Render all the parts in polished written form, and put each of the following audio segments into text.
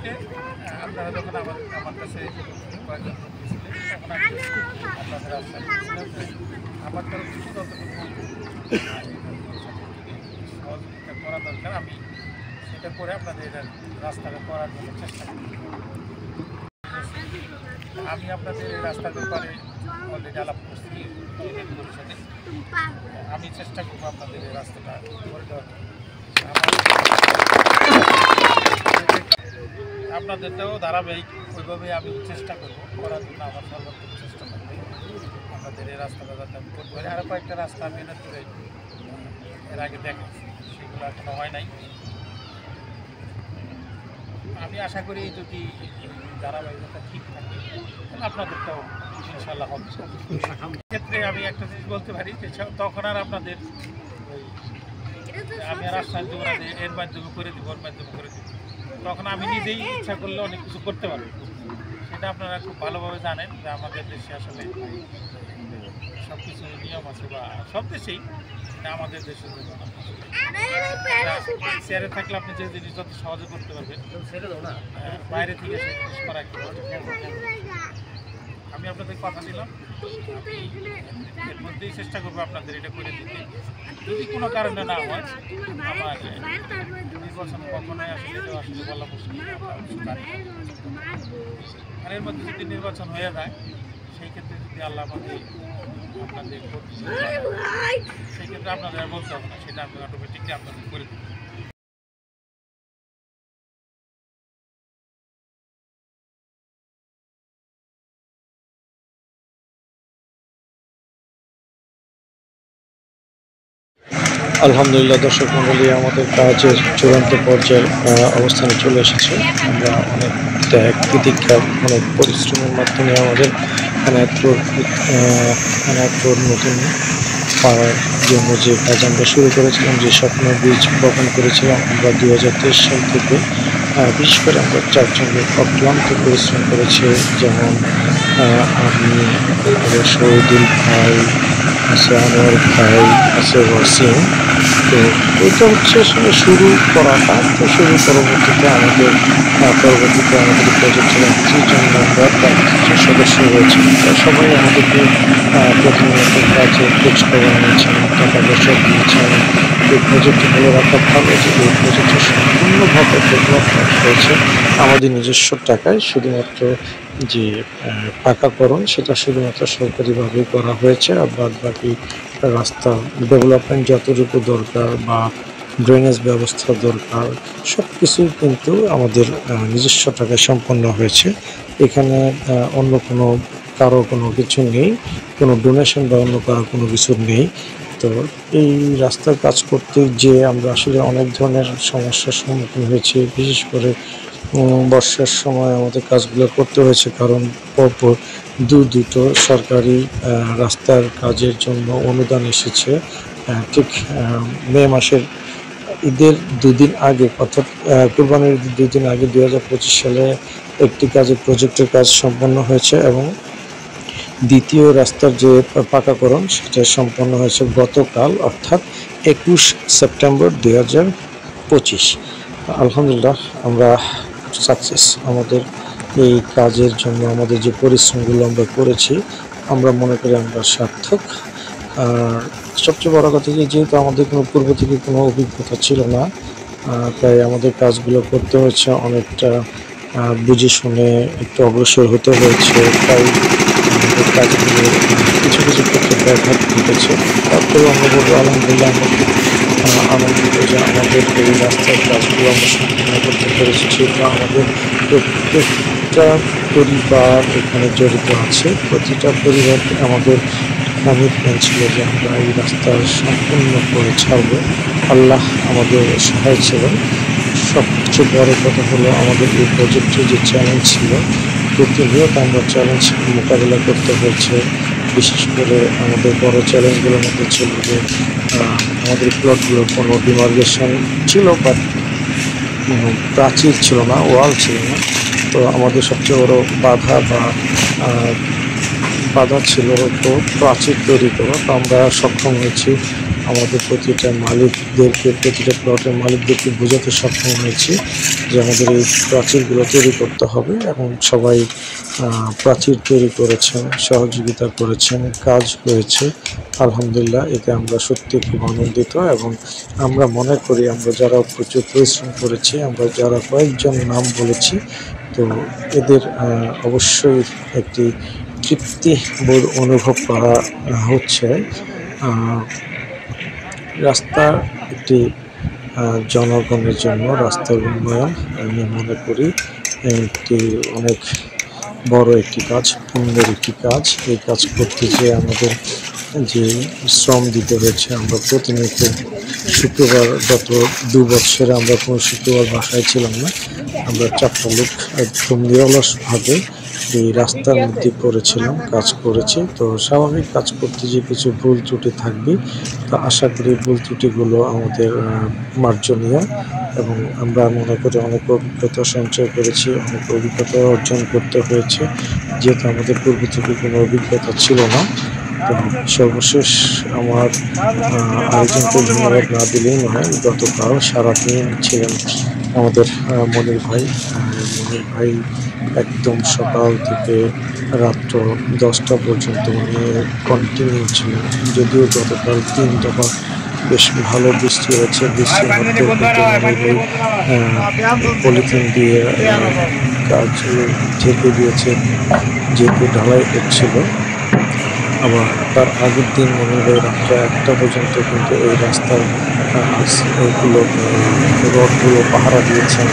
থেকে আপনারা যখন আমার কাছে কয়েকজন তখন আমি আপনাদের আশ্বাস আমার তরফ থেকে যতটুকু সহযোগিতা করা দরকার আমি সেটা করে আপনাদের রাস্তাটা করার জন্য চেষ্টা করি। আমি আপনাদের এই রাস্তার ব্যাপারে অলরেডি আলাপ করছি ইউনিয়ন পরিষদে। আমি চেষ্টা করবো আপনাদের এই রাস্তাটা করে দেওয়ার। আপনাদেরটাও ধারাবাহিক ওইভাবে আমি চেষ্টা করবো করার জন্য। আমার সর্বোত্তম চেষ্টা করবো আপনাদের এই রাস্তাটা যাতে আমি করতে পারি। আরও কয়েকটা রাস্তা আমি করে এর আগে দেখাচ্ছি, সেগুলো এখনো হয় নাই। আমি আশা করি যদি ধারাবাহিকতা ঠিক থাকে তাহলে আপনাদেরটাও ইনশাল্লাহ হবে। ক্ষেত্রে আমি একটা জিনিস বলতে পারি যে তখন আর আপনাদের আমি আর আশ্বাস দেবো না যে এর মাধ্যমে করে দিব ওর মাধ্যমে করে দিব। তখন আমি নিজেই ইচ্ছা করলে অনেক কিছু করতে পারবো। সেটা আপনারা খুব ভালোভাবে জানেন যে আমাদের দেশে আসলে সব কিছু নিয়ম আছে, বা সব দেশেই আমাদের দেশের জন্য চেয়ারে থাকলে আপনি যে জিনিস যত সহজে করতে পারবেন বাইরে থেকে সেই জিনিস করা একটু। আমি আপনাদের কথা দিলাম, এর মধ্যেই চেষ্টা করবো আপনাদের এটা করে দিতে। যদি কোনো কারণে না হয় আমার নির্বাচন কখনোই আসলে বলা মুশকিল। আর এর মধ্যে যদি নির্বাচন হয়ে যায় সেই ক্ষেত্রে যদি আল্লাহ আমাকে আপনাদের সেই ক্ষেত্রে আপনাদের আর বলতে হবে না, সেটা আমি অটোমেটিকলি আপনাদের করে দেবো। আলহামদুলিল্লাহ দর্শক মণ্ডলী, আমাদের কাজের চূড়ান্ত পর্যায়ে অবস্থানে চলে এসেছে। আমরা অনেক ত্যাগ প্রতীক্ষা অনেক পরিশ্রমের মাধ্যমে আমাদের এনায়তপুর নতুন পাড়ার জন্য যে কাজ আমরা শুরু করেছিলাম, যে স্বপ্ন বীজ বপন করেছিলাম আমরা 2023 সাল থেকে। বিশেষ করে আমরা চারজন অক্লান্ত পরিশ্রম করেছি, যেমন আমি, শহীদুল ভাই আছে, আনোয়ার ভাই আছে, ওয়াসিম। তো এটা হচ্ছে আসলে শুরু করাটা। তো শুরু পরবর্তীতে আমাদের প্রজেক্টের 30 জন মেম্বার বা 30 সদস্য রয়েছে। সবাই আমাদেরকে প্রতিনিয়ত কাজে খোঁজ খবর নিয়েছেন, টাকা পয়সা দিয়েছেন। এই প্রজেক্টটি বলে রাখা ভালো যে এই প্রজেক্টটি সম্পূর্ণভাবে ডেভেলপমেন্ট হয়েছে আমাদের নিজস্ব টাকায়। শুধুমাত্র যে পাকাকরণ সেটা শুধুমাত্র সরকারিভাবেই করা হয়েছে, আর বাদ বাকি রাস্তা ডেভেলপমেন্ট যতটুকু দরকার বা ড্রেনেজ ব্যবস্থা দরকার সব কিছুই কিন্তু আমাদের নিজস্ব টাকায় সম্পন্ন হয়েছে। এখানে অন্য কারো কোনো কিছু নেই, কোনো ডোনেশন বা অন্য কারো কোনো কিছু নেই। তো এই রাস্তার কাজ করতে যে আমরা আসলে অনেক ধরনের সমস্যার সম্মুখীন হয়েছি। বিশেষ করে বর্ষার সময় আমাদের কাজগুলো করতে হয়েছে, কারণ পরপর দুটো সরকারি রাস্তার কাজের জন্য অনুদান এসেছে। ঠিক মে মাসের ঈদের 2 দিন আগে, অর্থাৎ কুরবানির ঈদের 2 দিন আগে 2025 সালে একটি প্রজেক্টের কাজ সম্পন্ন হয়েছে, এবং দ্বিতীয় রাস্তার যে পাকাকরণ সেটা সম্পন্ন হয়েছে গতকাল, অর্থাৎ 21 সেপ্টেম্বর 2025। আলহামদুলিল্লাহ আমরা সাকসেস। আমাদের এই কাজের জন্য আমাদের যে পরিশ্রমগুলো আমরা করেছি আমরা মনে করি আমরা সার্থক। আর সবচেয়ে বড় কথা যেহেতু আমাদের কোনো পূর্ব থেকে কোনো অভিজ্ঞতা ছিল না, তাই আমাদের কাজগুলো করতে হয়েছে অনেকটা বুঝে শুনে, একটু অগ্রসর হতে হয়েছে। তাই আমাদের কাজগুলো কিছু ক্ষেত্রে ব্যাঘাত ঘটেছে। তারপরেও আমরা বলবো আলহামদুলিল্লাহ আমরা খুব আনন্দিত যে আমাদের এই রাস্তার কাজগুলো আমরা সম্পূর্ণ করতে পেরেছি। সেটা আমাদের প্রত্যেকটা পরিবার এখানে জড়িত আছে। প্রতিটা পরিবার আমাদের কমিটমেন্ট ছিল যে আমরা এই রাস্তা সম্পূর্ণ করে ছাড়ব। আল্লাহ আমাদের সহায় ছিলেন। সবচেয়ে বড় কথা হলো আমাদের এই প্রজেক্টের যে চ্যালেঞ্জ ছিল, প্রতিনিয়ত আমরা চ্যালেঞ্জ মোকাবিলা করতে হয়েছে। বিশেষ করে আমাদের বড় চ্যালেঞ্জগুলোর মধ্যে ছিল যে আমাদের প্লটগুলোর কোনো ডিমার্কেশন ছিল, বাট প্রাচীর ছিল না, ওয়াল ছিল না। তো আমাদের সবচেয়ে বড় বাধা ছিল তো প্রাচীর তৈরি করা। তো আমরা সক্ষম হয়েছি আমাদের প্রতিটা মালিকদেরকে, প্রতিটা প্লটের মালিকদেরকে বোঝাতে সক্ষম হয়েছি যে আমাদের এই প্রাচীরগুলো তৈরি করতে হবে, এবং সবাই প্রাচীর তৈরি করেছেন, সহযোগিতা করেছেন, কাজ হয়েছে। আলহামদুলিল্লাহ, এতে আমরা সত্যি খুব আনন্দিত, এবং আমরা মনে করি আমরা যারা প্রচুর পরিশ্রম করেছি, আমরা যারা কয়েকজন নাম বলেছি, তো এদের অবশ্যই একটি তৃপ্তিবোধ অনুভব করা হচ্ছে। রাস্তা একটি জনগণের জন্য রাস্তার উন্নয়ন আমি মনে করি একটি অনেক বড় একটি কাজ, পুণ্যের একটি কাজ। এই কাজ করতে যেয়ে আমাদের যে শ্রম দিতে হয়েছে, আমরা প্রতিনিয়ত শুক্রবার, গত 2 বছরে আমরা কোনো শুক্রবার বাসায় ছিলাম না। আমরা 4টা লোক একদম নিরলসভাবে এই রাস্তার মধ্যে করেছিলাম, কাজ করেছি। তো স্বাভাবিক কাজ করতে যে কিছু ভুল ত্রুটি থাকবে, তো আশা করি ভুল ত্রুটিগুলো আমাদের মার্জনীয়, এবং আমরা মনে করি অনেক অভিজ্ঞতা সঞ্চয় করেছি, অনেক অভিজ্ঞতা অর্জন করতে হয়েছে, যেহেতু আমাদের পূর্ব থেকে কোনো অভিজ্ঞতা ছিল না। তো সর্বশেষ আমার আয়োজনকে ধন্যবাদ না দিলেই নয়, গতকাল সারাদিন ছিলেন আমাদের মনির ভাই একদম সকাল থেকে রাত্র 10টা পর্যন্ত উনি কন্টিনিউ ছিলেন। যদিও গতকাল 3 দফা বেশ ভালো বৃষ্টি হয়েছে, বৃষ্টির মধ্যে পলিথিন দিয়ে কাজ ঢেকে দিয়েছে, যেহেতু ঢালাই হচ্ছিল। আবার তার আগের দিন মনে হয় রাত্রে 1টা পর্যন্ত কিন্তু এই রাস্তার এইগুলো রডগুলো পাহারা দিয়েছেন,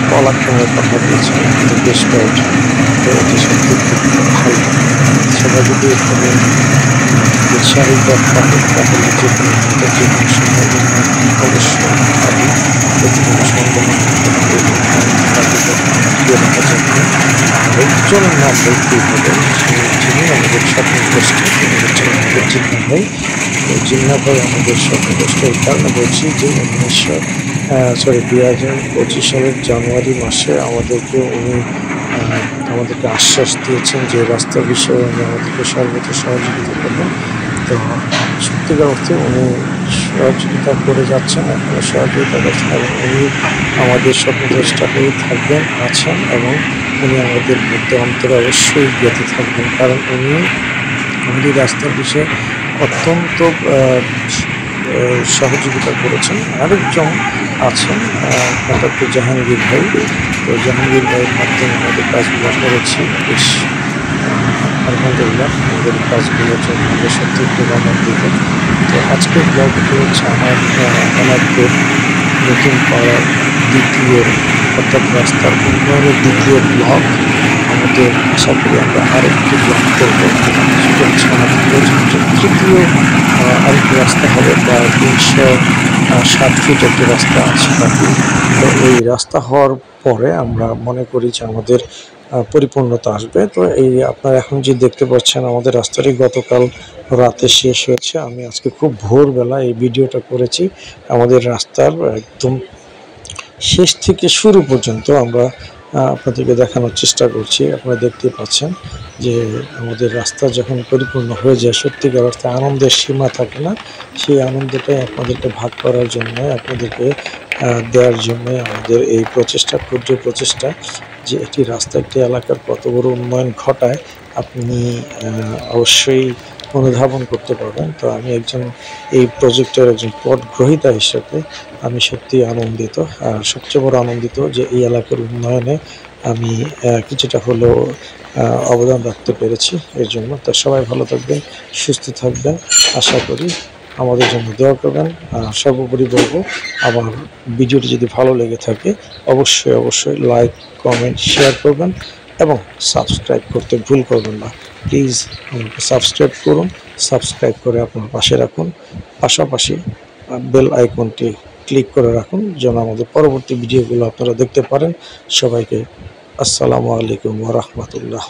কলাক্রমে পাহারা দিয়েছেন বেশ কয়েকজন। তো এটি সত্যি খুব ভালো। সবাই যদি এখানে উৎসাহিত থাকে তাহলে যে কোনো সময় অবশ্যই পাবি, এতে কোনো সন্দেহ একজনের নাম বলতেই হবে, যিনি আমাদের স্বপ্নগ্রস্ত, তিনি হচ্ছেন আমাদের জিন্না ভাই। তো জিন্না ভাই আমাদের স্বপ্নগ্রস্ত এই কারণে বলছি যে 2025 সালের জানুয়ারি মাসে আমাদেরকে উনি আমাদেরকে আশ্বাস দিয়েছেন যে রাস্তার বিষয়ে উনি আমাদেরকে সর্বদা সহযোগিতা করবেন। তো সত্যিকার অর্থে উনি সহযোগিতা করে যাচ্ছেন, এখনও সহযোগিতা করছেন, এবং উনি আমাদের স্বপ্নদ্রষ্টা হয়ে থাকবেন, আছেন, এবং উনি আমাদের মধ্যে অন্তরে অবশ্যই গেঁথে থাকবেন, কারণ উনি আমাদের রাস্তার বিষয়ে অত্যন্ত সহযোগিতা করেছেন। আরেকজন আছেন কন্ট্রাক্টর জাহাঙ্গীর ভাই। তো জাহাঙ্গীর ভাইয়ের মাধ্যমে আমাদের কাজগুলো করেছি, বেশ আলহামদুলিল্লাহ আমাদের কাজগুলোর জন্য আমরা সত্যি খুব আনন্দিত। তো আজকের ব্লগটি হচ্ছে আমার আমাদের নতুন পাড়ার দ্বিতীয়, অর্থাৎ রাস্তার উন্নয়নের দ্বিতীয় ব্লগ। আমাদের আশা করি আমরা আরেকটি ব্লগ করবো, সেটা হচ্ছে আমাদের তৃতীয় আরেকটি রাস্তা হবে, প্রায় 307 ফিট একটি রাস্তা আছে বাকি। তো এই রাস্তা হওয়ার পরে আমরা মনে করি যে আমাদের পরিপূর্ণতা আসবে। তো এই আপনারা এখন যে দেখতে পাচ্ছেন আমাদের রাস্তাটি গতকাল রাতে শেষ হয়েছে। আমি আজকে খুব ভোরবেলা এই ভিডিওটা করেছি। আমাদের রাস্তার একদম শেষ থেকে শুরু পর্যন্ত আমরা আপনাদেরকে দেখানোর চেষ্টা করছি। আপনারা দেখতে পাচ্ছেন যে আমাদের রাস্তা যখন পরিপূর্ণ হয়ে যায়, সত্যিকার অর্থে আনন্দের সীমা থাকে না। সেই আনন্দটাই আপনাদেরকে ভাগ করার জন্য, আপনাদেরকে দেওয়ার জন্য আমাদের এই প্রচেষ্টা, ক্ষুদ্র প্রচেষ্টা, যে একটি রাস্তা একটি এলাকার কত বড় উন্নয়ন ঘটায় আপনি অবশ্যই অনুধাবন করতে পারবেন। তো আমি এই প্রজেক্টের একজন পটগ্রহীতা হিসেবে আমি সত্যি আনন্দিত, আর সবচেয়ে বড় আনন্দিত যে এই এলাকার উন্নয়নে আমি কিছুটা হলেও অবদান রাখতে পেরেছি। এর জন্য তো সবাই ভালো থাকবেন, সুস্থ থাকবেন, আশা করি আমাদের জন্য দোয়া করবেন। সর্বোপরি বলবো, আমার ভিডিওটি যদি ভালো লেগে থাকে অবশ্যই লাইক, কমেন্ট, শেয়ার করবেন, এবং সাবস্ক্রাইব করতে ভুল করবেন না। প্লিজ আমাকে সাবস্ক্রাইব করুন, সাবস্ক্রাইব করে আপনার পাশে রাখুন, পাশাপাশি বেল আইকনটি ক্লিক করে রাখুন যেন আমাদের পরবর্তী ভিডিওগুলো আপনারা দেখতে পারেন। সবাইকে আসসালামু আলাইকুম ওয়া রাহমাতুল্লাহ।